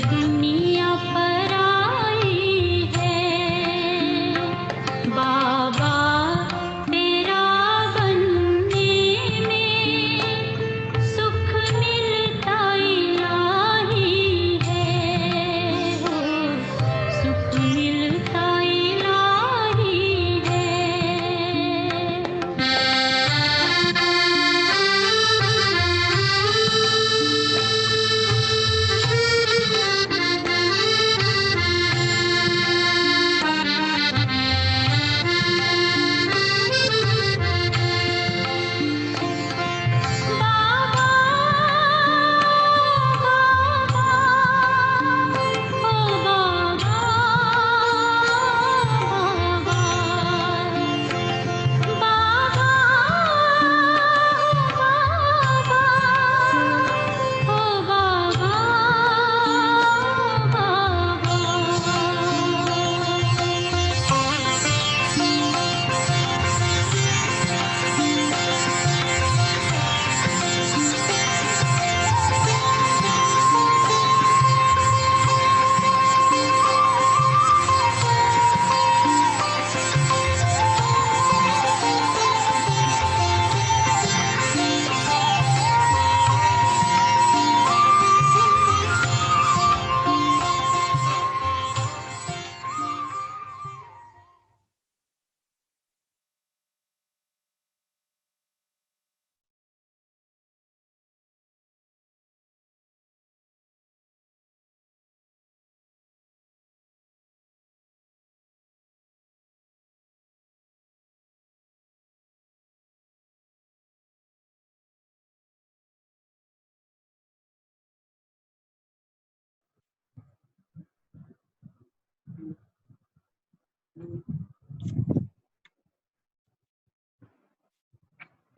दुनिया पराई है। बाबा तेरा बनने में सुख मिलता इलाही है। हो सुख मिलता इलाही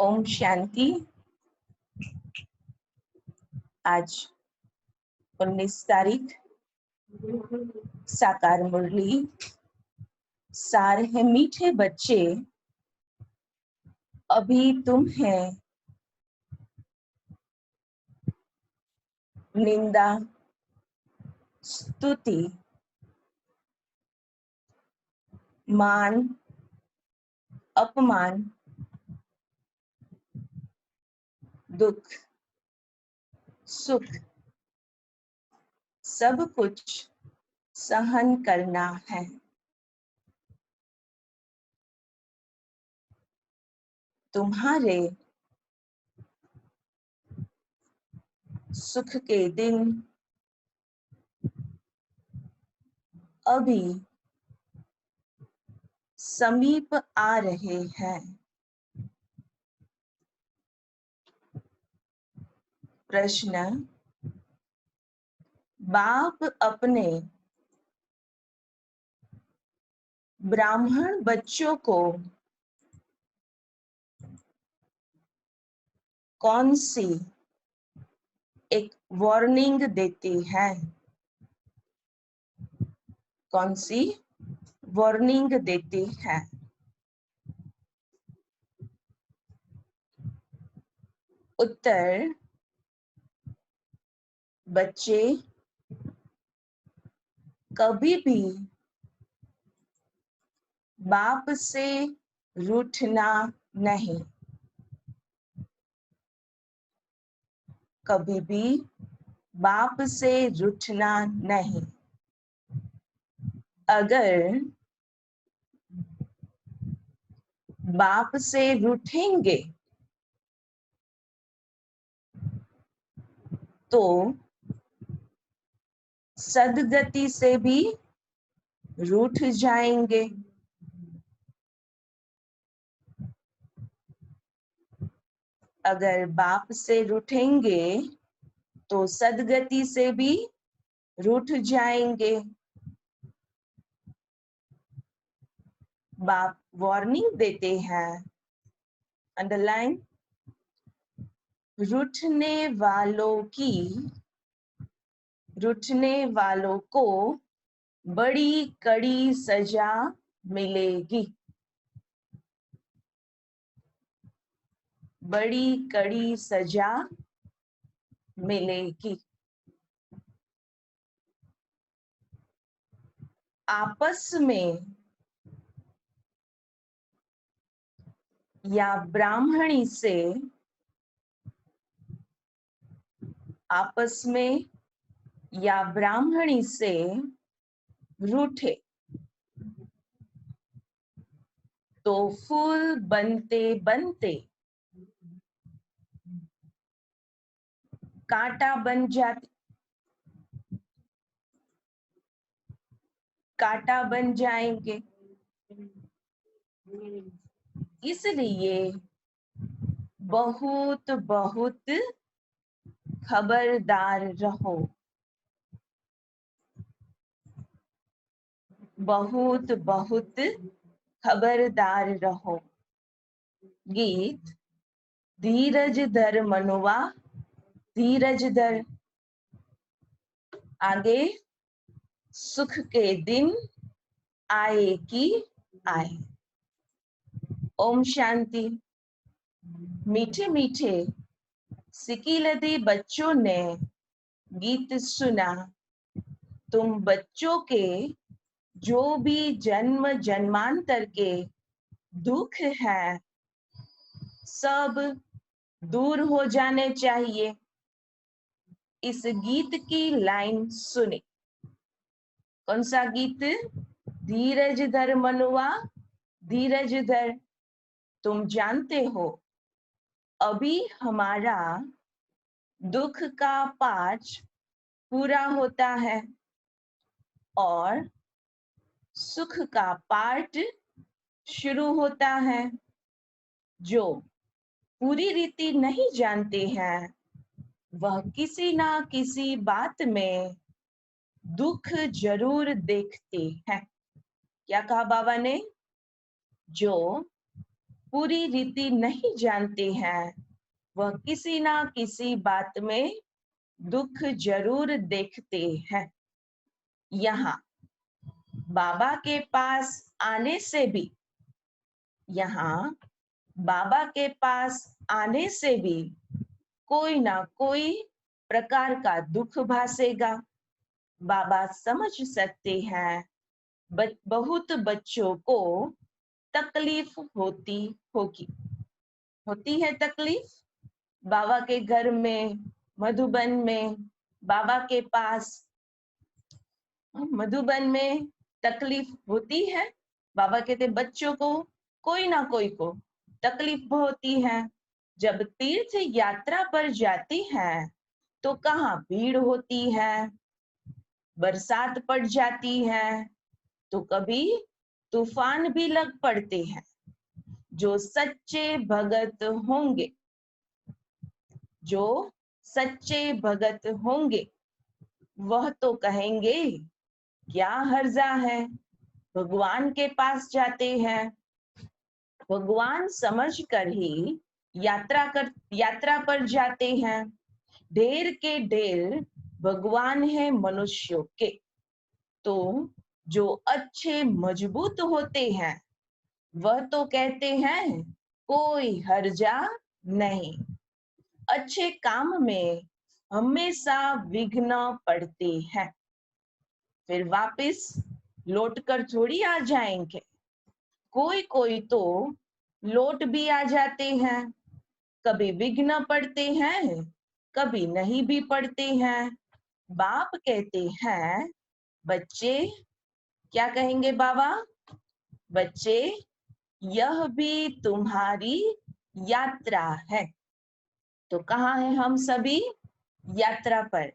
ओम शांति। आज 19 तारीख साकार मुरली। सार है मीठे बच्चे, अभी तुम है निंदा स्तुति मान अपमान दुख सुख सब कुछ सहन करना है। तुम्हारे सुख के दिन अभी समीप आ रहे हैं। प्रश्न, बाप अपने ब्राह्मण बच्चों को कौन सी एक वार्निंग देती है? कौन सी वार्निंग देती है? उत्तर, बच्चे कभी भी बाप से रूठना नहीं। कभी भी बाप से रूठना नहीं। अगर बाप से रूठेंगे तो सदगति से भी रूठ जाएंगे। अगर बाप से रूठेंगे तो सदगति से भी रूठ जाएंगे। बाप वार्निंग देते हैं, अंडरलाइन, रूठने वालों को बड़ी कड़ी सजा मिलेगी। बड़ी कड़ी सजा मिलेगी। आपस में या ब्राह्मणी से आपस में या ब्राह्मणी से रूठे तो फूल बनते बनते कांटा बन जाएंगे। इसलिए बहुत बहुत खबरदार रहो, बहुत बहुत खबरदार रहो। गीत धीरज धर मनुआ, धीरज धर। आगे सुख के दिन आए कि आए। ओम शांति। मीठे मीठे सिकिलदी बच्चों ने गीत सुना। तुम बच्चों के जो भी जन्म जन्मांतर के दुख है सब दूर हो जाने चाहिए। इस गीत की लाइन सुने। कौन सा गीत? धीरज धर मनुआ, धीरज धर। तुम जानते हो अभी हमारा दुख का पाठ पूरा होता है और सुख का पाठ शुरू होता है। जो पूरी रीति नहीं जानते हैं वह किसी ना किसी बात में दुख जरूर देखते हैं। क्या कहा बाबा ने? जो पूरी रीति नहीं जानते हैं वह किसी ना किसी बात में दुख जरूर देखते हैं। यहाँ बाबा के पास आने से भी, यहाँ बाबा के पास आने से भी कोई ना कोई प्रकार का दुख भासेगा। बाबा समझ सकते हैं बहुत बच्चों को तकलीफ होती होगी, होती है तकलीफ। बाबा के घर में, मधुबन में, बाबा के पास मधुबन में तकलीफ होती है। बाबा कहते बच्चों को कोई ना कोई को तकलीफ होती है। जब तीर्थ यात्रा पर जाती है तो कहाँ भीड़ होती है, बरसात पड़ जाती है, तो कभी तूफान भी लग पड़ते हैं। जो सच्चे भगत होंगे, जो सच्चे भगत होंगे वह तो कहेंगे क्या हर्जा है, भगवान के पास जाते हैं। भगवान समझकर ही यात्रा पर जाते हैं। ढेर के ढेर भगवान है मनुष्यों के। तो जो अच्छे मजबूत होते हैं वह तो कहते हैं कोई हर्जा नहीं। अच्छे काम में हमेशा विघ्न पड़ते हैं, फिर वापस लौटकर थोड़ी आ जाएंगे। कोई कोई तो लौट भी आ जाते हैं। कभी विघ्न पड़ते हैं, कभी नहीं भी पड़ते हैं। बाप कहते हैं बच्चे, क्या कहेंगे बाबा? बच्चे यह भी तुम्हारी यात्रा है। तो कहाँ है हम सभी? यात्रा पर।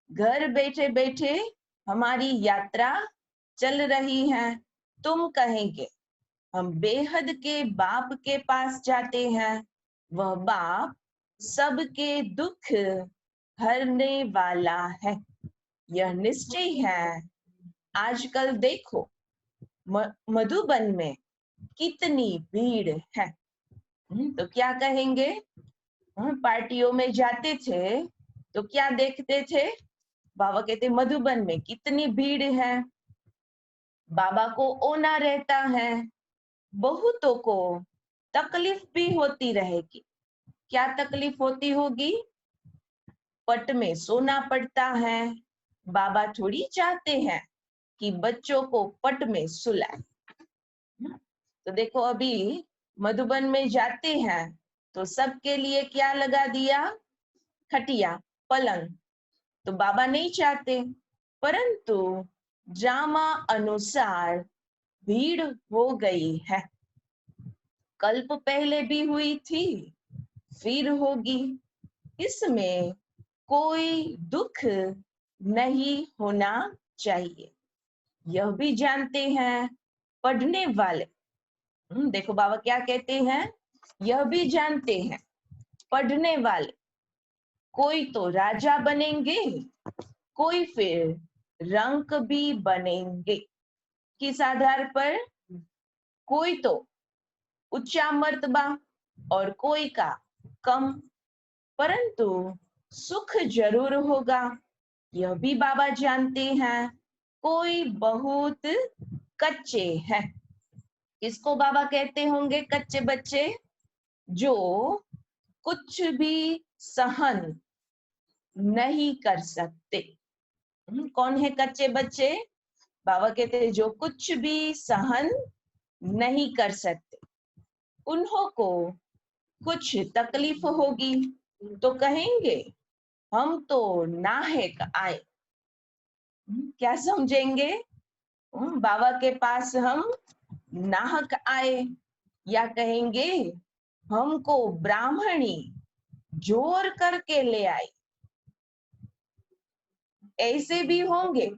घर बैठे बैठे हमारी यात्रा चल रही है। तुम कहेंगे हम बेहद के बाप के पास जाते हैं। वह बाप सबके दुख हरने वाला है, यह निश्चय है। आजकल देखो मधुबन में कितनी भीड़ है। तो क्या कहेंगे? पार्टियों में जाते थे तो क्या देखते थे? बाबा कहते मधुबन में कितनी भीड़ है। बाबा को ओना रहता है। बहुतों को तकलीफ भी होती रहेगी। क्या तकलीफ होती होगी? पट में सोना पड़ता है। बाबा थोड़ी चाहते हैं कि बच्चों को पट में सुलाए। तो देखो अभी मधुबन में जाते हैं तो सबके लिए क्या लगा दिया? खटिया, पलंग। तो बाबा नहीं चाहते, परंतु ड्रामा अनुसार भीड़ हो गई है। कल्प पहले भी हुई थी, फिर होगी। इसमें कोई दुख नहीं होना चाहिए, यह भी जानते हैं पढ़ने वाले। देखो बाबा क्या कहते हैं, यह भी जानते हैं पढ़ने वाले, कोई तो राजा बनेंगे, कोई फिर रंक भी बनेंगे। किस आधार पर? कोई तो ऊंचा मर्तबा और कोई का कम, परंतु सुख जरूर होगा, यह भी बाबा जानते हैं। कोई बहुत कच्चे हैं। इसको बाबा कहते होंगे कच्चे बच्चे, जो कुछ भी सहन नहीं कर सकते। कौन है कच्चे बच्चे? बाबा कहते हैं जो कुछ भी सहन नहीं कर सकते। उन्हों को कुछ तकलीफ होगी तो कहेंगे हम तो नाहक आए। क्या समझेंगे? बाबा के पास हम नाहक आए, या कहेंगे हमको ब्राह्मणी जोर करके ले आई। ऐसे भी होंगे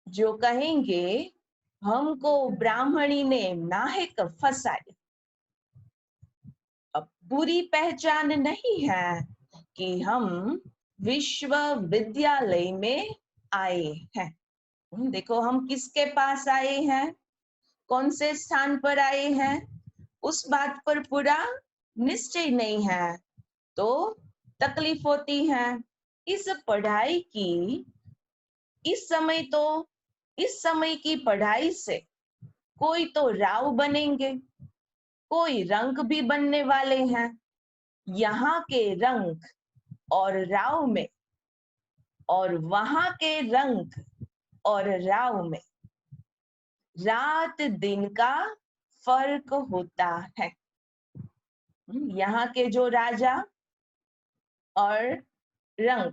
जो कहेंगे हमको ब्राह्मणी ने नाहक फंसाया। अब पूरी पहचान नहीं है कि हम विश्वविद्यालय में आए हैं। देखो हम किसके पास आए हैं, कौन से स्थान पर आए हैं, उस बात पर पूरा निश्चय नहीं है तो तकलीफ होती है। इस पढ़ाई की इस समय की पढ़ाई से कोई तो राव बनेंगे, कोई रंग भी बनने वाले हैं। यहाँ के रंग और राव में और वहां के रंग और राव में रात दिन का फर्क होता है। यहाँ के जो राजा और रंग,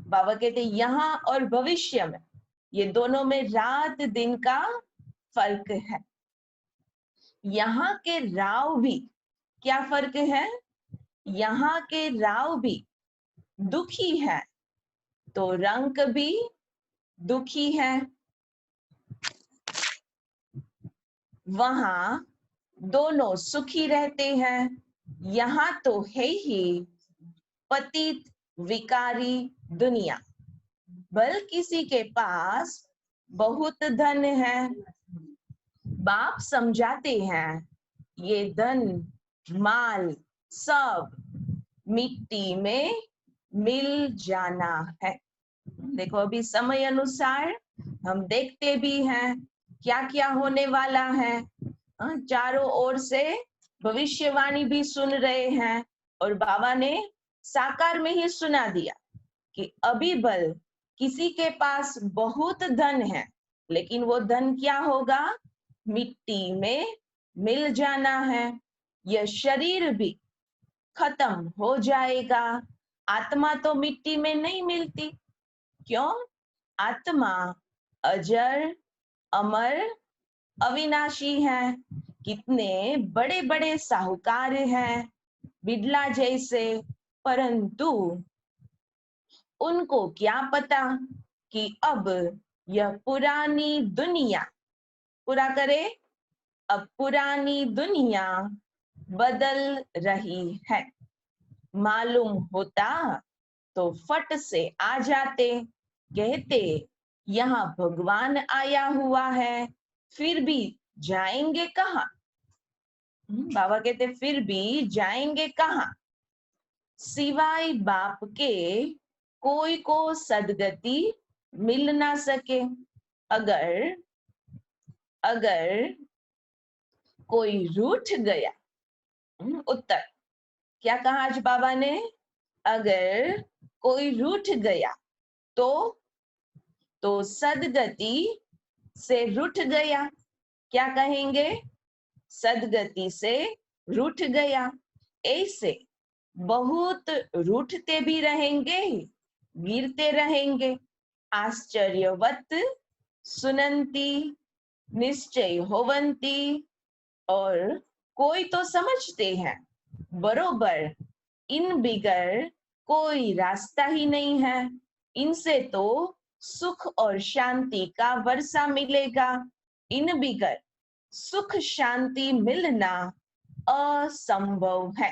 बाबा कहते यहाँ और भविष्य में, ये दोनों में रात दिन का फर्क है। यहाँ के राव भी क्या फर्क है, यहाँ के राव भी दुखी है तो रंग भी दुखी है। वहां दोनों सुखी रहते हैं, यहाँ तो है ही पतित विकारी दुनिया। भल किसी के पास बहुत धन है, बाप समझाते हैं ये धन माल सब मिट्टी में मिल जाना है। देखो अभी समय अनुसार हम देखते भी हैं क्या क्या होने वाला है। चारों ओर से भविष्यवाणी भी सुन रहे हैं और बाबा ने साकार में ही सुना दिया कि अभी भल किसी के पास बहुत धन है, लेकिन वो धन क्या होगा, मिट्टी में मिल जाना है। यह शरीर भी खत्म हो जाएगा, आत्मा तो मिट्टी में नहीं मिलती। क्यों? आत्मा अजर अमर अविनाशी है। कितने बड़े बड़े साहूकार हैं बिड़ला जैसे, परंतु उनको क्या पता कि अब यह पुरानी दुनिया, पूरा करे, अब पुरानी दुनिया बदल रही है। मालूम होता तो फट से आ जाते, कहते यहाँ भगवान आया हुआ है, फिर भी जाएंगे कहाँ? बाबा कहते फिर भी जाएंगे कहाँ? सिवाय बाप के कोई को सदगति मिल ना सके। अगर अगर कोई रूठ गया, उत्तर क्या कहा आज बाबा ने, अगर कोई रूठ गया तो सदगति से रूठ गया, क्या कहेंगे? सदगति से रूठ गया। ऐसे बहुत रूठते भी रहेंगे, गिरते रहेंगे। आश्चर्यवत सुनंती, निश्चय होवंती, और कोई तो समझते हैं बरोबर इन बिगर कोई रास्ता ही नहीं है, इनसे तो सुख और शांति का वर्षा मिलेगा। इन बिगर सुख शांति मिलना असंभव है।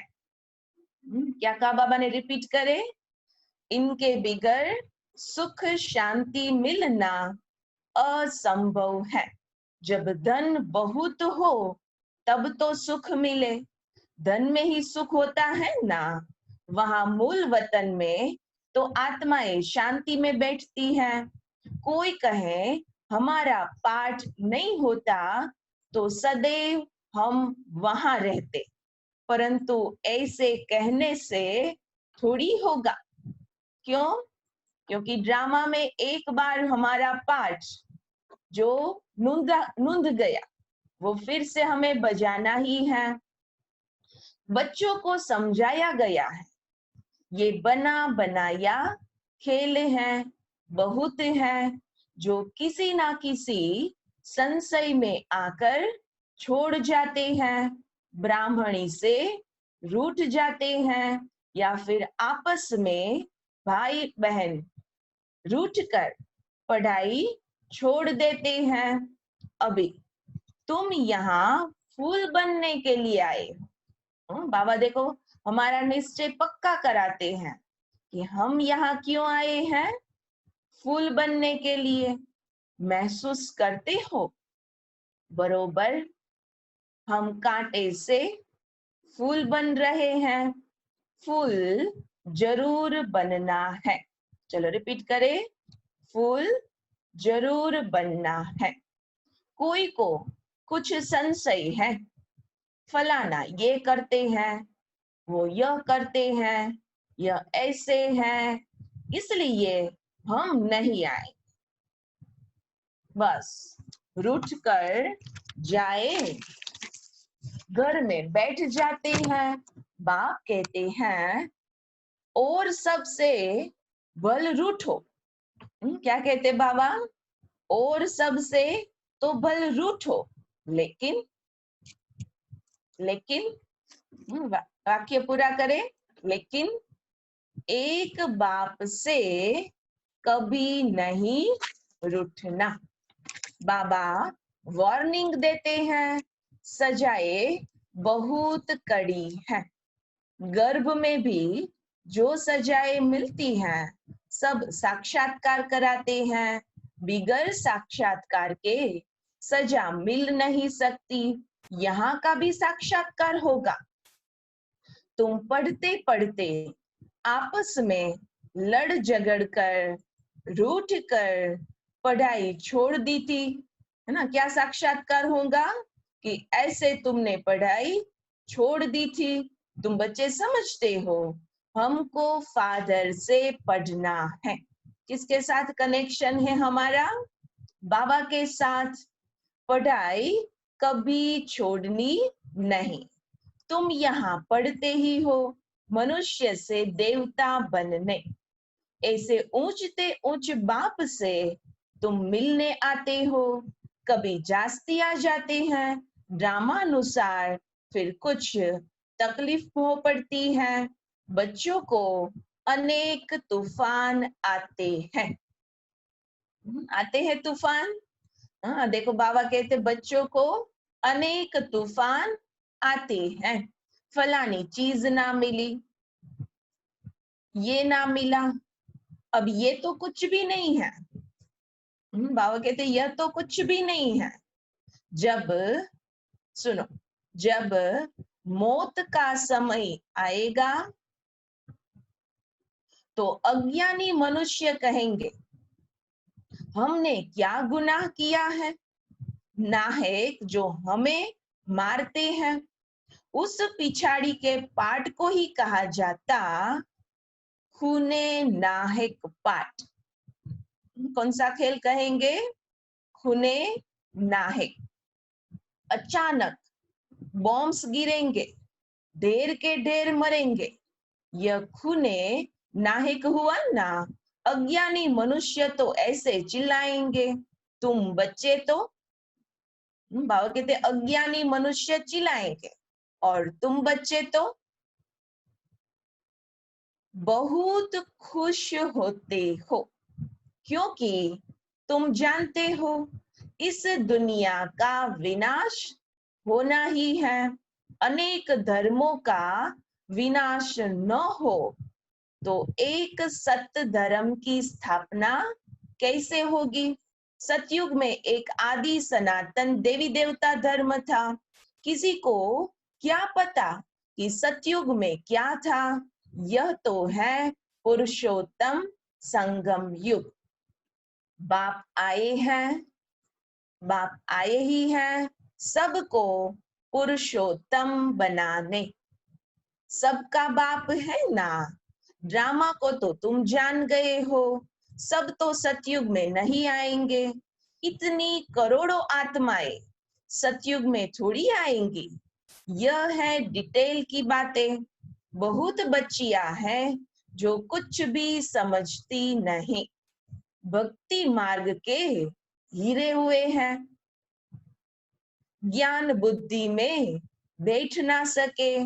क्या कहा बाबा ने? रिपीट करे, इनके बिगर सुख शांति मिलना असंभव है। जब धन बहुत हो तब तो सुख मिले, धन में ही सुख होता है ना। वहां मूल वतन में तो आत्माएं शांति में बैठती हैं। कोई कहे हमारा पाठ नहीं होता तो सदैव हम वहां रहते, परंतु ऐसे कहने से थोड़ी होगा। क्यों? क्योंकि ड्रामा में एक बार हमारा पाठ जो नूंद गया वो फिर से हमें बजाना ही है। बच्चों को समझाया गया है, ये बना बनाया खेल हैं, बहुत हैं जो किसी ना किसी संशय में आकर छोड़ जाते हैं, ब्राह्मणी से रूठ जाते हैं, या फिर आपस में भाई बहन रूठ कर पढ़ाई छोड़ देते हैं। अभी तुम यहाँ फूल बनने के लिए आए हो। बाबा देखो हमारा निश्चय पक्का कराते हैं कि हम यहाँ क्यों आए हैं? फूल बनने के लिए। महसूस करते हो बरोबर हम कांटे से फूल बन रहे हैं, फूल जरूर बनना है। चलो रिपीट करें, फूल जरूर बनना है। कोई को कुछ संशय है, फलाना ये करते हैं, वो यह करते हैं, यह ऐसे हैं, इसलिए हम नहीं आए। बस रूठ कर जाए, घर में बैठ जाते हैं। बाप कहते हैं और सबसे भल रूठो। क्या कहते बाबा? और सबसे तो भल रूठो, लेकिन वाक्य पूरा करें। लेकिन एक बाप से कभी नहीं रूठना। बाबा वार्निंग देते हैं, सजाए बहुत कड़ी है। गर्भ में भी जो सजाएं मिलती हैं सब साक्षात्कार कराते हैं, बिगर साक्षात्कार के सजा मिल नहीं सकती। यहाँ का भी साक्षात्कार होगा। तुम पढ़ते पढ़ते आपस में लड़ झगड़ कर रूठ कर पढ़ाई छोड़ दी थी, है ना? क्या साक्षात्कार होगा कि ऐसे तुमने पढ़ाई छोड़ दी थी। तुम बच्चे समझते हो हमको फादर से पढ़ना है। किसके साथ कनेक्शन है हमारा? बाबा के साथ। पढ़ाई कभी छोड़नी नहीं। तुम यहाँ पढ़ते ही हो मनुष्य से देवता बनने। ऐसे ऊंचते ऊंच बाप से तुम मिलने आते हो। कभी जास्ती आ जाते हैं ड्रामानुसार, फिर कुछ तकलीफ हो पड़ती है। बच्चों को अनेक तूफान आते हैं। आते हैं तूफान। हाँ देखो बाबा कहते बच्चों को अनेक तूफान आते हैं। फलानी चीज ना मिली, ये ना मिला, अब ये तो कुछ भी नहीं है। बाबा कहते यह तो कुछ भी नहीं है। जब सुनो, जब मौत का समय आएगा तो अज्ञानी मनुष्य कहेंगे हमने क्या गुनाह किया है, नाहक जो हमें मारते हैं। उस पिछाड़ी के पाठ को ही कहा जाता खूने नाहक पाठ। कौन सा खेल कहेंगे? खुने नाहिक। अचानक बॉम्ब्स गिरेंगे, ढेर के ढेर मरेंगे, यह खूने नाहिक हुआ ना। अज्ञानी मनुष्य तो ऐसे चिल्लाएंगे, तुम बच्चे तो बाबा कहते अज्ञानी मनुष्य चिल्लाएंगे और तुम बच्चे तो बहुत खुश होते हो, क्योंकि तुम जानते हो इस दुनिया का विनाश होना ही है। अनेक धर्मों का विनाश न हो तो एक सत्य धर्म की स्थापना कैसे होगी। सतयुग में एक आदि सनातन देवी देवता धर्म था। किसी को क्या पता कि सतयुग में क्या था। यह तो है पुरुषोत्तम संगम युग। बाप आए ही हैं सबको पुरुषोत्तम बनाने। सबका बाप है ना। ड्रामा को तो तुम जान गए हो, सब तो सतयुग में नहीं आएंगे। इतनी करोड़ों आत्माएं सतयुग में थोड़ी आएंगी। यह है डिटेल की बातें। बहुत बच्चियां हैं जो कुछ भी समझती नहीं, भक्ति मार्ग के हीरे हुए हैं, ज्ञान बुद्धि में बैठ ना सके,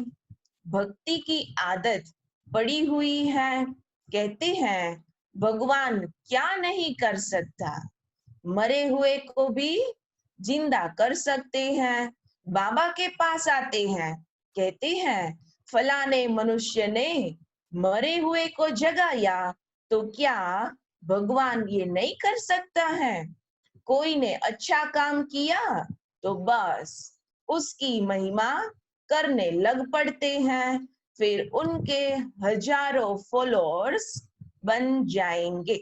भक्ति की आदत पड़ी हुई है। कहते हैं भगवान क्या नहीं कर सकता, मरे हुए को भी जिंदा कर सकते हैं। बाबा के पास आते हैं, कहते हैं फलाने मनुष्य ने मरे हुए को जगाया, तो क्या भगवान ये नहीं कर सकता है। कोई ने अच्छा काम किया तो बस उसकी महिमा करने लग पड़ते हैं, फिर उनके हजारों फॉलोअर्स बन जाएंगे।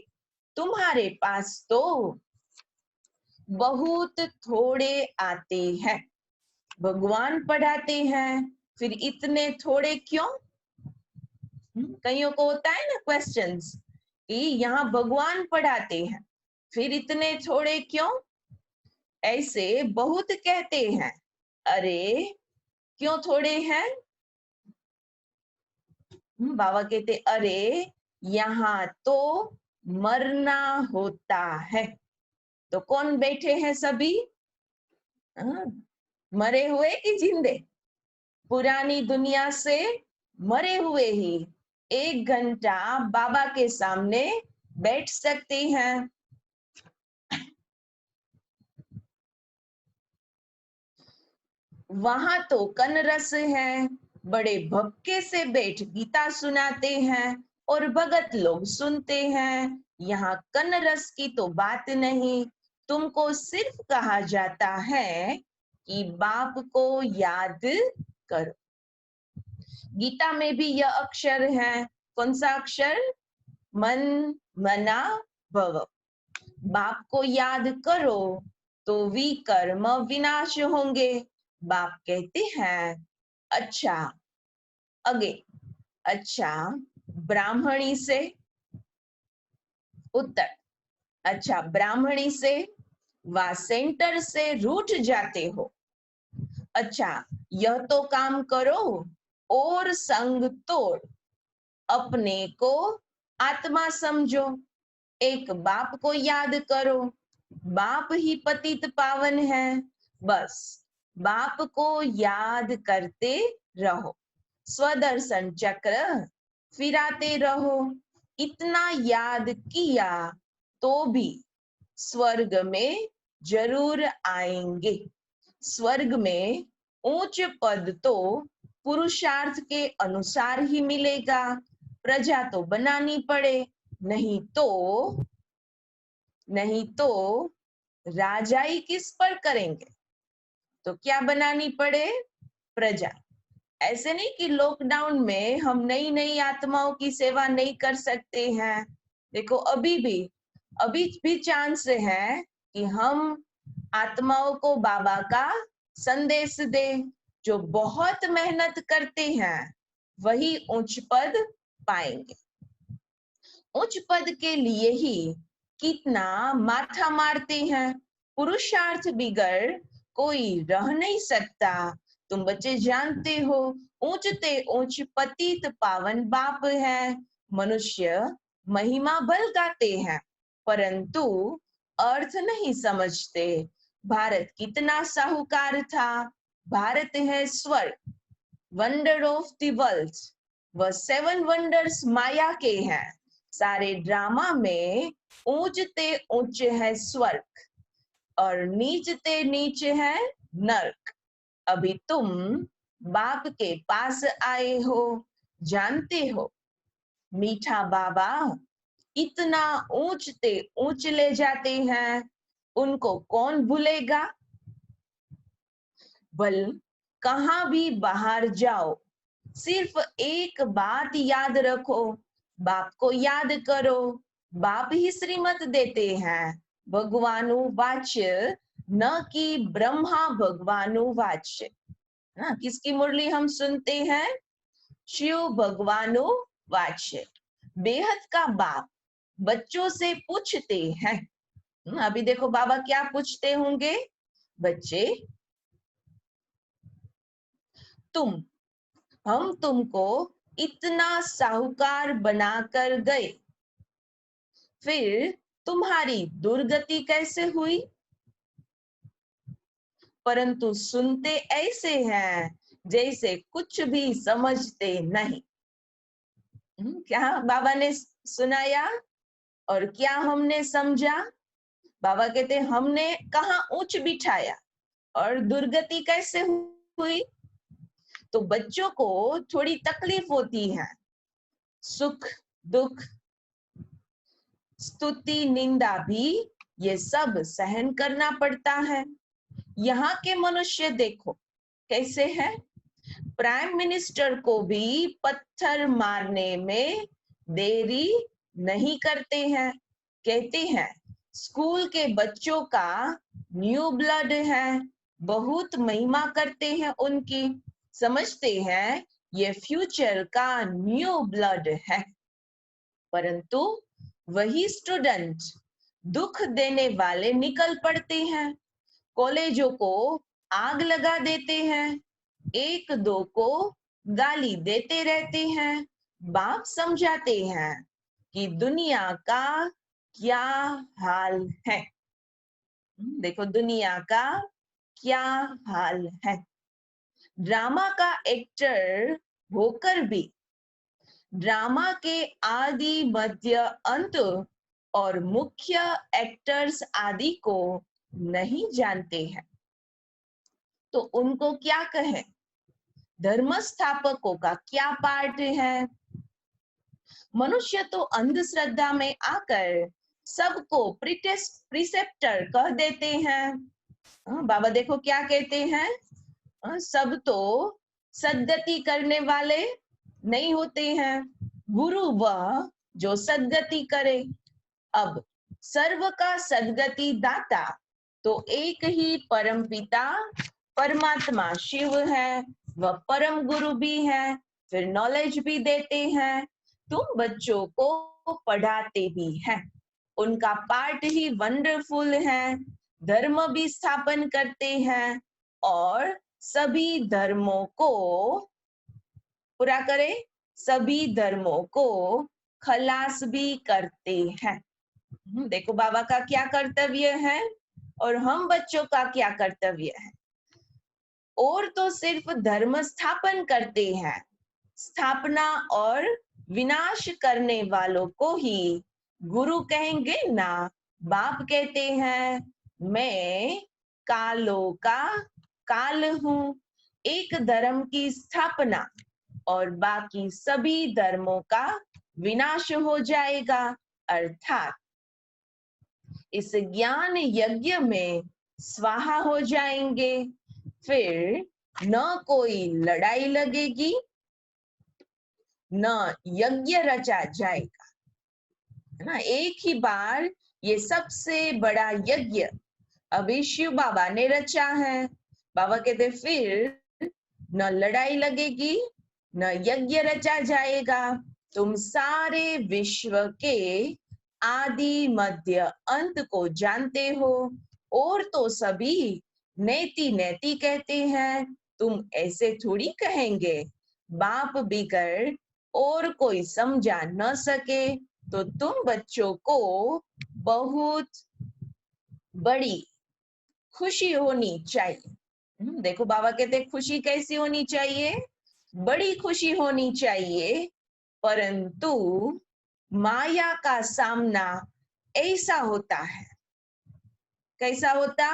तुम्हारे पास तो बहुत थोड़े आते हैं, भगवान पढ़ाते हैं, फिर इतने थोड़े क्यों। कईयों को होता है ना क्वेश्चंस कि यहाँ भगवान पढ़ाते हैं फिर इतने थोड़े क्यों। ऐसे बहुत कहते हैं, अरे क्यों थोड़े हैं। बाबा कहते अरे यहाँ तो मरना होता है। तो कौन बैठे हैं सभी, मरे हुए कि जिंदे। पुरानी दुनिया से मरे हुए ही 1 घंटा बाबा के सामने बैठ सकते हैं। वहां तो कनरस है, बड़े भक्के से बैठ गीता सुनाते हैं और भगत लोग सुनते हैं। यहाँ कनरस की तो बात नहीं, तुमको सिर्फ कहा जाता है कि बाप को याद करो। गीता में भी यह अक्षर है, कौन सा अक्षर, मन मना भव। बाप को याद करो तो विकर्म विनाश होंगे। बाप कहते हैं अच्छा अगे, अच्छा ब्राह्मणी से उत्तर, अच्छा ब्राह्मणी से व सेंटर से रूठ जाते हो। अच्छा यह तो काम करो और संग तोड़, अपने को आत्मा समझो, एक बाप को याद करो, बाप ही पतित पावन है, बस बाप को याद करते रहो, स्वदर्शन चक्र फिराते रहो। इतना याद किया तो भी स्वर्ग में जरूर आएंगे। स्वर्ग में उच्च पद तो पुरुषार्थ के अनुसार ही मिलेगा, प्रजा तो बनानी पड़े, नहीं तो राजाई किस पर करेंगे। तो क्या बनानी पड़े, प्रजा। ऐसे नहीं कि लॉकडाउन में हम नई नई आत्माओं की सेवा नहीं कर सकते हैं। देखो अभी भी चांस है कि हम आत्माओं को बाबा का संदेश दे। जो बहुत मेहनत करते हैं वही उच्च पद पाएंगे। उच्च पद के लिए ही कितना माथा मारते हैं, पुरुषार्थ बिगर कोई रह नहीं सकता। तुम बच्चे जानते हो, ऊंचते ऊंच पतित पावन बाप है। मनुष्य महिमा बल गाते हैं, परंतु अर्थ नहीं समझते। भारत कितना साहूकार था। भारत है स्वर्ग, वंडर ऑफ द वर्ल्ड। वह 7 वंडर्स माया के हैं। सारे ड्रामा में ऊंचते ऊंच है स्वर्ग और नीचते नीच है नर्क। अभी तुम बाप के पास आए हो, जानते हो मीठा बाबा इतना ऊंचते ऊंच ले जाते हैं, उनको कौन भूलेगा। बल कहाँ भी बाहर जाओ, सिर्फ एक बात याद रखो, बाप को याद करो। बाप ही श्रीमत देते हैं, भगवानु वाच्य, न कि ब्रह्मा भगवानु वाच्य। ना, किसकी मुरली हम सुनते हैं? शिव भगवानु वाच्य। बेहद का बाप बच्चों से पूछते हैं। अभी देखो बाबा क्या पूछते होंगे? बच्चे, हम तुमको इतना साहूकार बनाकर गए, फिर तुम्हारी दुर्गति कैसे हुई? परंतु सुनते ऐसे हैं जैसे कुछ भी समझते नहीं। क्या बाबा ने सुनाया और क्या हमने समझा? बाबा कहते हमने कहाँ ऊंच बिठाया और दुर्गति कैसे हुई? तो बच्चों को थोड़ी तकलीफ होती है, सुख दुख स्तुति निंदा भी ये सब सहन करना पड़ता है। यहाँ के मनुष्य देखो कैसे है। प्राइम मिनिस्टर को भी पत्थर मारने में देरी नहीं करते हैं। कहते हैं स्कूल के बच्चों का न्यू ब्लड है, बहुत महिमा करते हैं उनकी, समझते हैं ये फ्यूचर का न्यू ब्लड है। परंतु वही स्टूडेंट दुख देने वाले निकल पड़ते हैं, कॉलेजों को आग लगा देते हैं, एक दो को गाली देते रहते हैं। बाप समझाते हैं कि दुनिया का क्या हाल है। देखो दुनिया का क्या हाल है। ड्रामा का एक्टर होकर भी ड्रामा के आदि मध्य अंत और मुख्य एक्टर्स आदि को नहीं जानते हैं, तो उनको क्या कहें? धर्म स्थापकों का क्या पार्ट है? मनुष्य तो अंधश्रद्धा में आकर सबको प्रिसेप्टर कह देते हैं। बाबा देखो क्या कहते हैं, सब तो सद्गति करने वाले नहीं होते हैं, गुरु वह जो सद्गति करे। अब सर्व का सद्गति दाता तो एक ही परम पिता परमात्मा शिव है, वह परम गुरु भी है, फिर नॉलेज भी देते हैं, तुम बच्चों को पढ़ाते भी हैं। उनका पार्ट ही वंडरफुल है, धर्म भी स्थापन करते हैं और सभी धर्मों को पूरा करे, सभी धर्मों को खलास भी करते हैं। देखो बाबा का क्या कर्तव्य है और हम बच्चों का क्या कर्तव्य है। और तो सिर्फ धर्म स्थापन करते हैं, स्थापना और विनाश करने वालों को ही गुरु कहेंगे ना। बाप कहते हैं मैं कालों का काल हूं, एक धर्म की स्थापना और बाकी सभी धर्मों का विनाश हो जाएगा। अर्थात इस ज्ञान यज्ञ में स्वाहा हो जाएंगे, फिर न कोई लड़ाई लगेगी, न यज्ञ रचा जाएगा, है ना। एक ही बार ये सबसे बड़ा यज्ञ अभी शिव बाबा ने रचा है। बाबा कहते फिर न लड़ाई लगेगी, न यज्ञ रचा जाएगा, तुम सारे विश्व के आदि मध्य अंत को जानते हो, और तो सभी नेति नेति कहते हैं, तुम ऐसे थोड़ी कहेंगे। बाप बिगड़ और कोई समझा न सके तो तुम बच्चों को बहुत बड़ी खुशी होनी चाहिए। देखो बाबा कहते खुशी कैसी होनी चाहिए, बड़ी खुशी होनी चाहिए, परंतु माया का सामना ऐसा होता है, कैसा होता,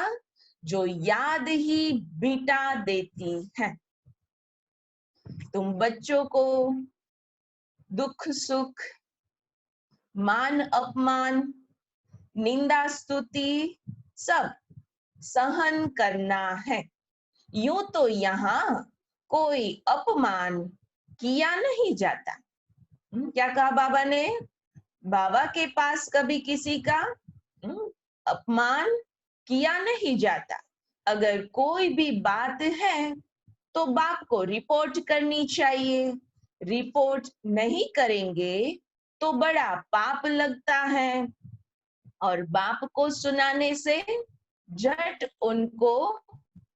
जो याद ही मिटा देती है। तुम बच्चों को दुख सुख, मान अपमान, निंदा स्तुति सब सहन करना है। यूं तो यहाँ कोई अपमान किया नहीं जाता। क्या कहा बाबा ने, बाबा के पास कभी किसी का अपमान किया नहीं जाता। अगर कोई भी बात है तो बाप को रिपोर्ट करनी चाहिए। रिपोर्ट नहीं करेंगे तो बड़ा पाप लगता है, और बाप को सुनाने से झट उनको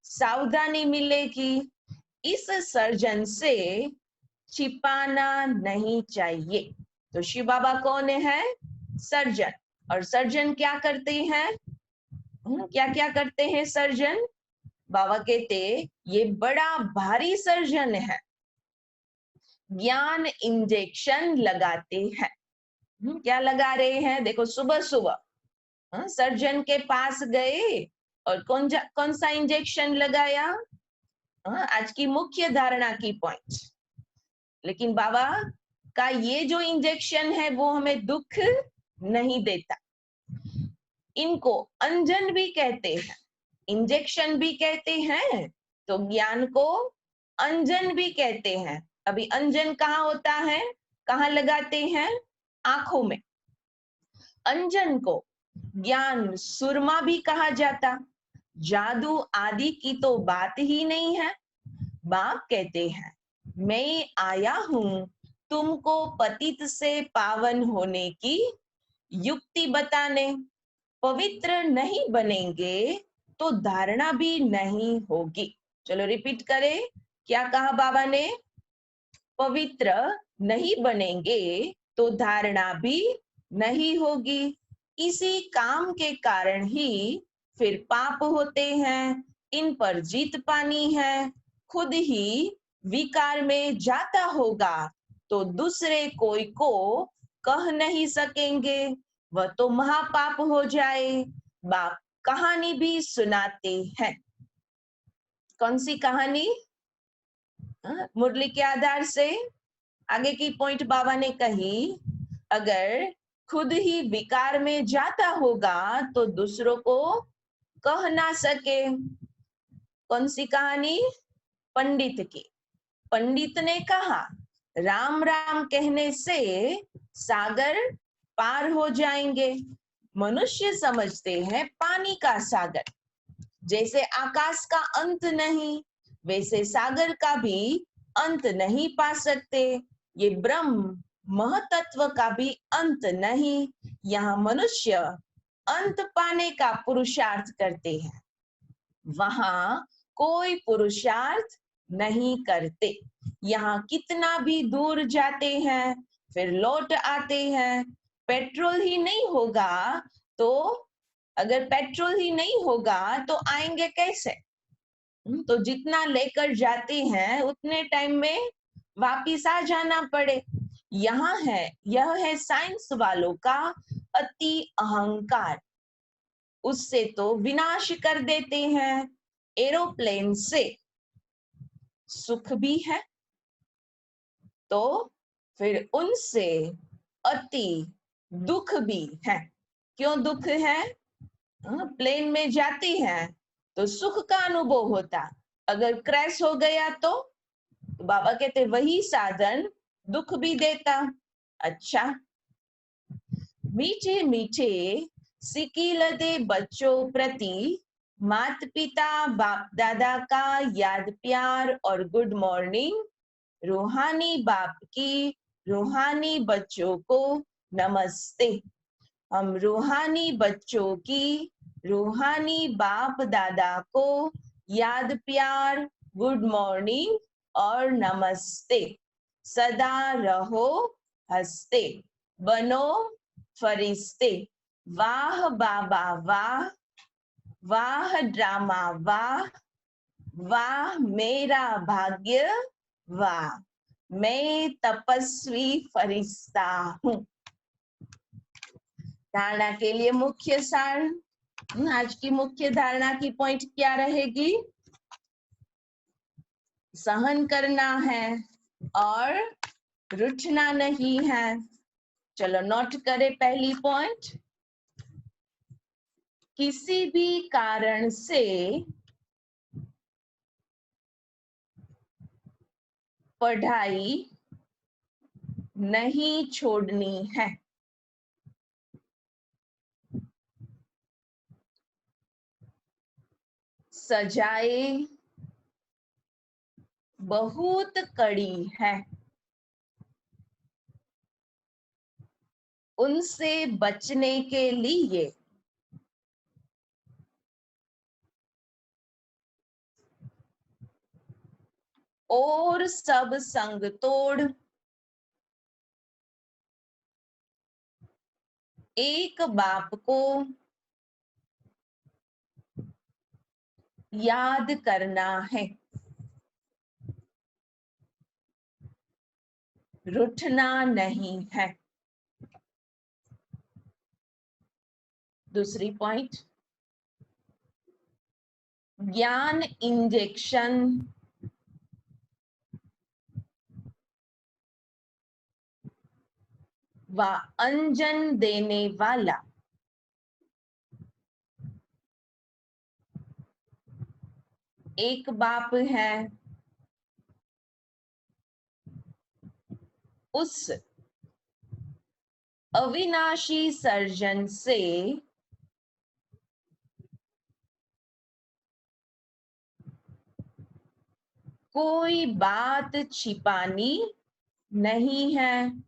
सावधानी मिलेगी। इस सर्जन से छिपाना नहीं चाहिए। तो शिव बाबा कौन है, सर्जन। और सर्जन क्या करते हैं, क्या क्या करते हैं सर्जन, बाबा कहते ये बड़ा भारी सर्जन है, ज्ञान इंजेक्शन लगाते हैं। क्या लगा रहे हैं, देखो सुबह सुबह सर्जन के पास गए और कौन सा इंजेक्शन लगाया, आज की मुख्य धारणा की पॉइंट। लेकिन बाबा का ये जो इंजेक्शन है वो हमें दुख नहीं देता। इनको अंजन भी कहते हैं, इंजेक्शन भी कहते हैं, तो ज्ञान को अंजन भी कहते हैं। अभी अंजन कहाँ होता है, कहाँ लगाते हैं, आंखों में। अंजन को ज्ञान सुरमा भी कहा जाता। जादू आदि की तो बात ही नहीं है। बाप कहते हैं मैं आया हूं तुमको पतित से पावन होने की युक्ति बताने। पवित्र नहीं बनेंगे तो धारणा भी नहीं होगी। चलो रिपीट करें, क्या कहा बाबा ने, पवित्र नहीं बनेंगे तो धारणा भी नहीं होगी। इसी काम के कारण ही फिर पाप होते हैं, इन पर जीत पानी है। खुद ही विकार में जाता होगा तो दूसरे कोई को कह नहीं सकेंगे, वह तो महापाप हो जाए। बाप कहानी भी सुनाते हैं। कौन सी कहानी, मुरली के आधार से आगे की पॉइंट बाबा ने कही, अगर खुद ही विकार में जाता होगा तो दूसरों को कह ना सके। कौन सी कहानी, पंडित की। पंडित ने कहा राम राम कहने से सागर पार हो जाएंगे। मनुष्य समझते हैं पानी का सागर, जैसे आकाश का अंत नहीं वैसे सागर का भी अंत नहीं पा सकते। ये ब्रह्म महतत्व का भी अंत नहीं। यहाँ मनुष्य अंत पाने का पुरुषार्थ करते हैं, वहां कोई पुरुषार्थ नहीं करते। यहाँ कितना भी दूर जाते हैं फिर लौट आते हैं। पेट्रोल ही नहीं होगा तो, अगर पेट्रोल ही नहीं होगा तो आएंगे कैसे। तो जितना लेकर जाते हैं उतने टाइम में वापिस आ जाना पड़े। यहाँ है, यह है साइंस वालों का अति अहंकार, उससे तो विनाश कर देते हैं। एरोप्लेन से सुख भी है तो फिर उनसे अति दुख भी है। क्यों दुख है, प्लेन में जाती हैं तो सुख का अनुभव होता, अगर क्रैश हो गया तो बाबा कहते वही साधन दुख भी देता। अच्छा, मीठे मीठे सिकील दे बच्चों प्रति मात पिता बाप दादा का याद प्यार और गुड मॉर्निंग। रूहानी बाप की रूहानी बच्चों को नमस्ते। हम रूहानी बच्चों की रूहानी बाप दादा को याद प्यार, गुड मॉर्निंग और नमस्ते। सदा रहो हंसते, बनो फरिश्ते। वाह बाबा वाह, वाह ड्रामा वाह, वाह मेरा भाग्य वाह, मैं तपस्वी फरिश्ता हूँ। धारणा के लिए मुख्य सार, आज की मुख्य धारणा की पॉइंट क्या रहेगी? सहन करना है और रूठना नहीं है। चलो नोट करें पहली पॉइंट। किसी भी कारण से पढ़ाई नहीं छोड़नी है। सजाए बहुत कड़ी है, उनसे बचने के लिए और सब संग तोड़ एक बाप को याद करना है। रूठना नहीं है। दूसरी पॉइंट, ज्ञान इंजेक्शन व अंजन देने वाला एक बाप है। उस अविनाशी सर्जन से कोई बात छिपानी नहीं है।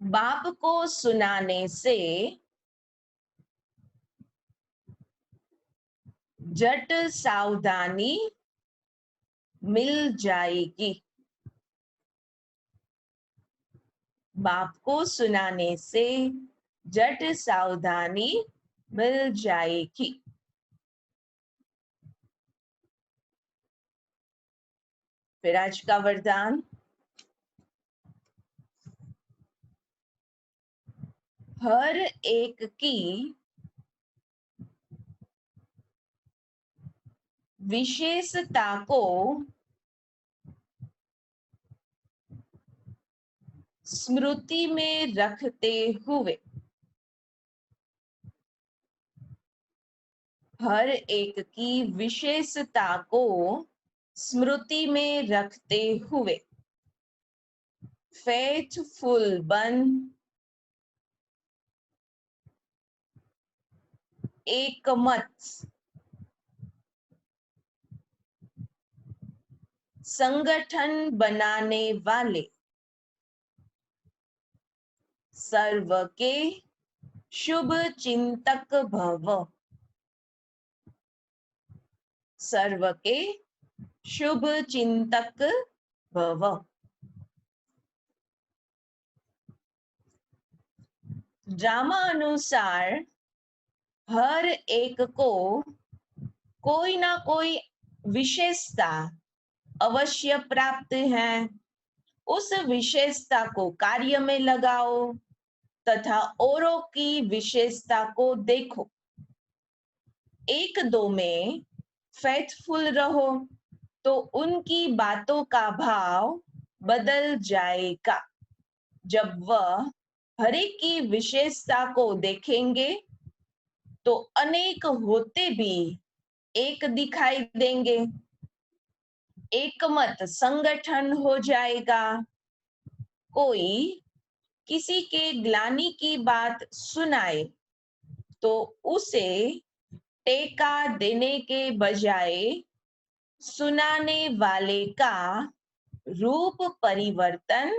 बाप को सुनाने से झट सावधानी मिल जाएगी। बाप को सुनाने से झट सावधानी मिल जाएगी। फिर आज का वरदान, हर एक की विशेषता को स्मृति में रखते हुए, हर एक की विशेषता को स्मृति में रखते हुए फेथफुल बन एकमत संगठन बनाने वाले सर्व के शुभ चिंतक भव। सर्व के शुभ चिंतक भव। ड्रामा अनुसार हर एक को कोई ना कोई विशेषता अवश्य प्राप्त है। उस विशेषता को कार्य में लगाओ तथा औरों की विशेषता को देखो। एक दो में फेथफुल रहो तो उनकी बातों का भाव बदल जाएगा। जब वह हर एक की विशेषता को देखेंगे तो अनेक होते भी एक दिखाई देंगे। एकमत संगठन हो जाएगा। कोई किसी के ग्लानि की बात सुनाए तो उसे टेका देने के बजाय सुनाने वाले का रूप परिवर्तन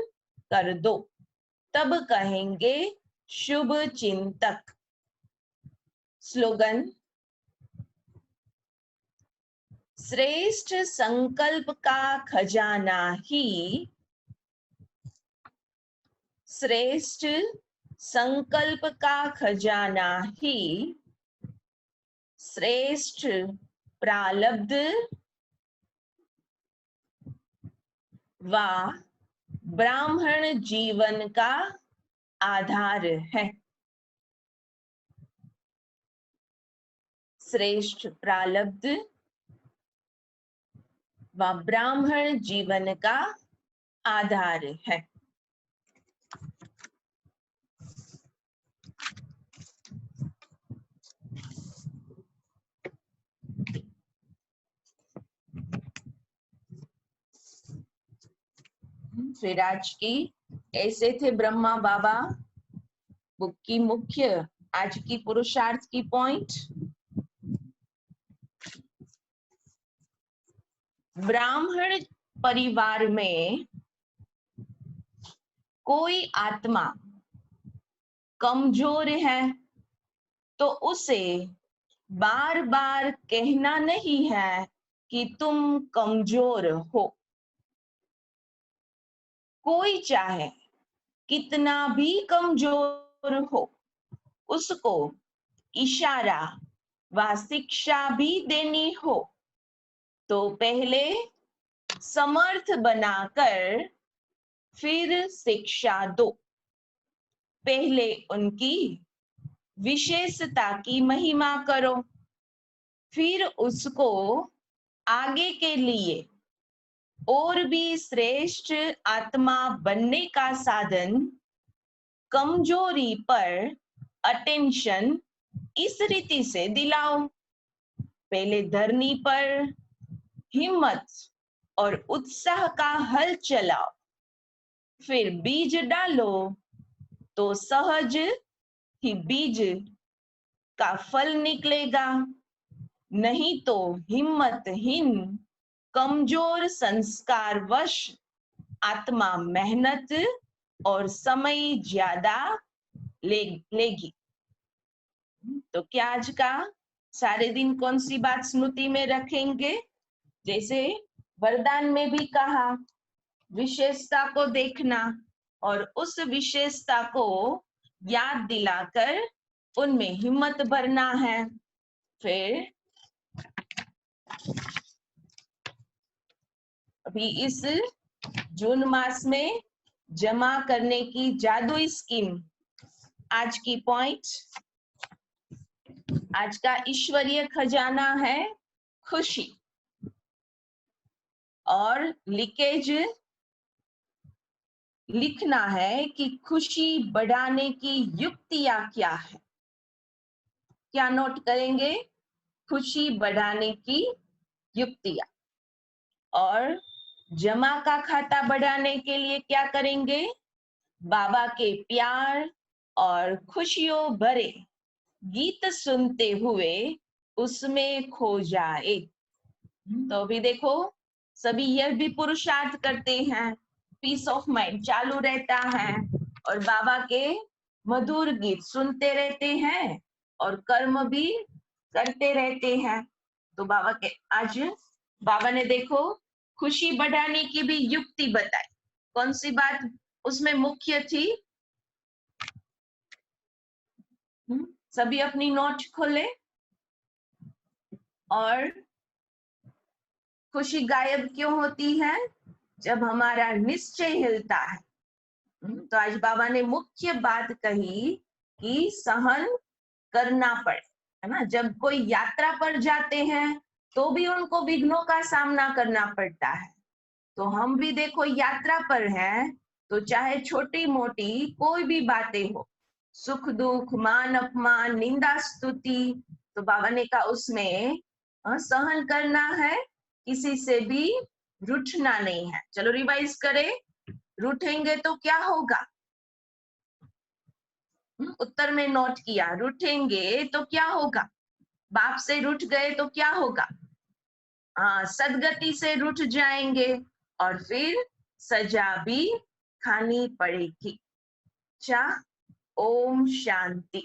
कर दो, तब कहेंगे शुभ चिंतक। स्लोगन, श्रेष्ठ संकल्प का खजाना ही, श्रेष्ठ संकल्प का खजाना ही श्रेष्ठ प्रारब्ध व ब्राह्मण जीवन का आधार है। श्रेष्ठ प्रारब्ध व ब्राह्मण जीवन का आधार है। फिर आज की ऐसे थे ब्रह्मा बाबा बुक की मुख्य आज की पुरुषार्थ की पॉइंट। ब्राह्मण परिवार में कोई आत्मा कमजोर है तो उसे बार बार कहना नहीं है कि तुम कमजोर हो। कोई चाहे कितना भी कमजोर हो, उसको इशारा व शिक्षा भी देनी हो तो पहले समर्थ बनाकर फिर शिक्षा दो। पहले उनकी विशेषता की महिमा करो, फिर उसको आगे के लिए और भी श्रेष्ठ आत्मा बनने का साधन कमजोरी पर अटेंशन इस रीति से दिलाओ। पहले धरनी पर हिम्मत और उत्साह का हल चलाओ, फिर बीज डालो तो सहज ही बीज का फल निकलेगा, नहीं तो हिम्मतहीन कमजोर संस्कारवश आत्मा मेहनत और समय ज्यादा लेगी। तो क्या आज का सारे दिन कौन सी बात स्मृति में रखेंगे? जैसे वरदान में भी कहा, विशेषता को देखना और उस विशेषता को याद दिलाकर उनमें हिम्मत भरना है। फिर अभी इस जून मास में जमा करने की जादुई स्कीम, आज की पॉइंट, आज का ईश्वरीय खजाना है खुशी। और लीकेज लिखना है कि खुशी बढ़ाने की युक्तियां क्या है। क्या नोट करेंगे? खुशी बढ़ाने की युक्तियां। और जमा का खाता बढ़ाने के लिए क्या करेंगे? बाबा के प्यार और खुशियों भरे गीत सुनते हुए उसमें खो जाए। तो अभी देखो सभी यह भी पुरुषार्थ करते हैं, पीस ऑफ माइंड चालू रहता है और बाबा के मधुर गीत सुनते रहते हैं और कर्म भी करते रहते हैं। तो बाबा के आज बाबा ने देखो खुशी बढ़ाने की भी युक्ति बताई। कौन सी बात उसमें मुख्य थी? सभी अपनी नोट खोले। और खुशी गायब क्यों होती है? जब हमारा निश्चय हिलता है। तो आज बाबा ने मुख्य बात कही कि सहन करना पड़े, है ना। जब कोई यात्रा पर जाते हैं तो भी उनको विघ्नों का सामना करना पड़ता है। तो हम भी देखो यात्रा पर हैं, तो चाहे छोटी मोटी कोई भी बातें हो, सुख दुख मान अपमान निंदा स्तुति, तो बाबा ने कहा उसमें सहन करना है, किसी से भी रूठना नहीं है। चलो रिवाइज करें, रूठेंगे तो क्या होगा? उत्तर में नोट किया, रूठेंगे तो क्या होगा? बाप से रूठ गए तो क्या होगा? सदगति से रूठ जाएंगे और फिर सजा भी खानी पड़ेगी। अच्छा, ओम शांति।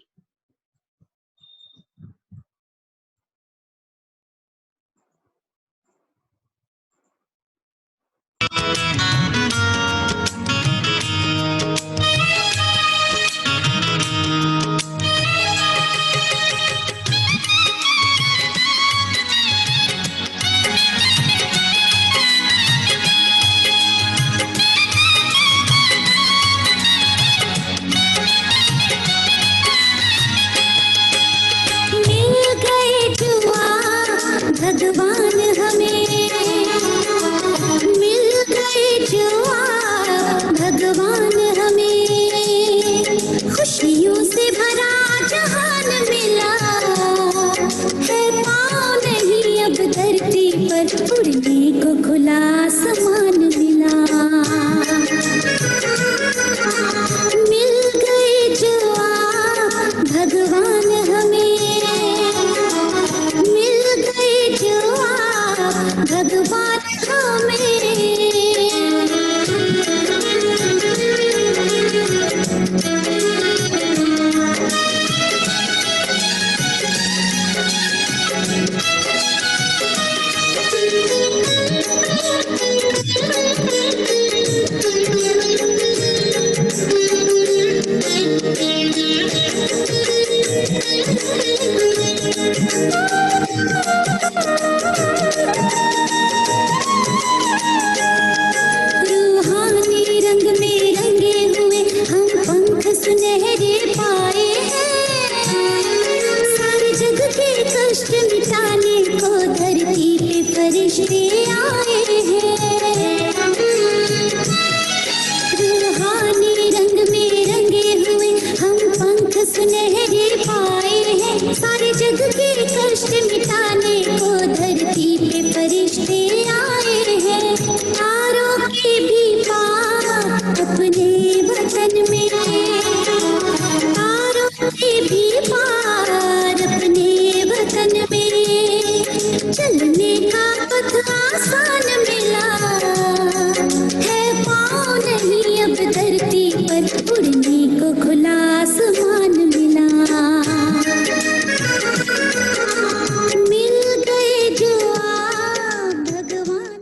भगवान हमें मिल गए जो भगवान हमें खुशियों से भरा जहान मिला है। पाँव नहीं अब धरती पर उड़ने को खुला आसमान मिला। मिल गए जो भगवान हमें भगवान हमें। सुनहरे पाए हैं सारे जग के कष्ट मिटाने को धरती पे फरिश्ते आए हैं। रूहानी रंग में रंगे हुए हम पंख सुनहरे पाए हैं सारे जग के कष्ट मिटाने को धरती पे फरिश्ते आए हैं। तारों के भी पार अपने वतन में भी पार अपने वतन में चलने का पथ आसान मिला है। पाँव नहीं अब धरती पर उड़ने को खुला आसमान मिला। मिल गए जो भगवान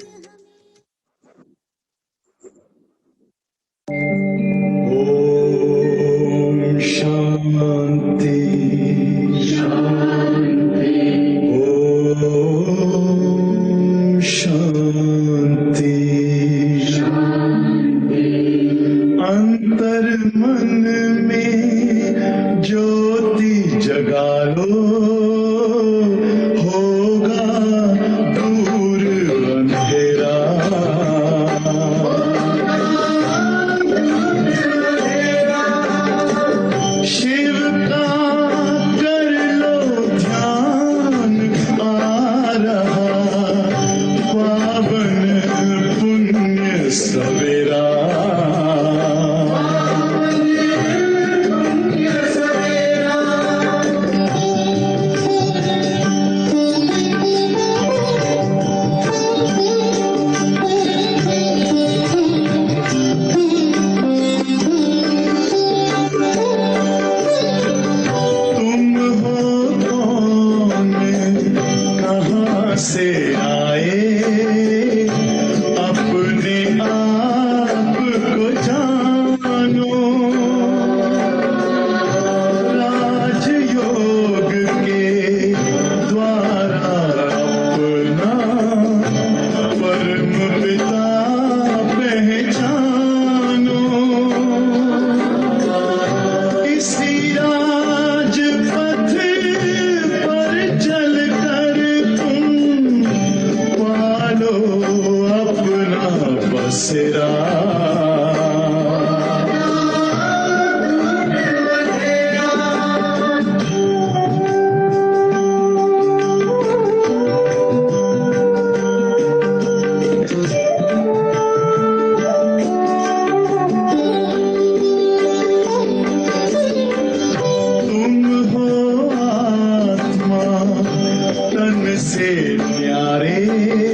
ओम शांति शांति। ओम शांति शांति। अंतर मन में ज्योति जगा लो होगा दूर अंधेरा। शिव का कर लो ध्यान आ रहा पावन पुण्य सवेरा। से आए अपने आप को जानो। राजयोग के द्वारा अपना परम पिता पहचानो। इसी राजपथ पर चलकर अपना बसेरा। तुम हो आत्मा तन से प्यारे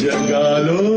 जगा लो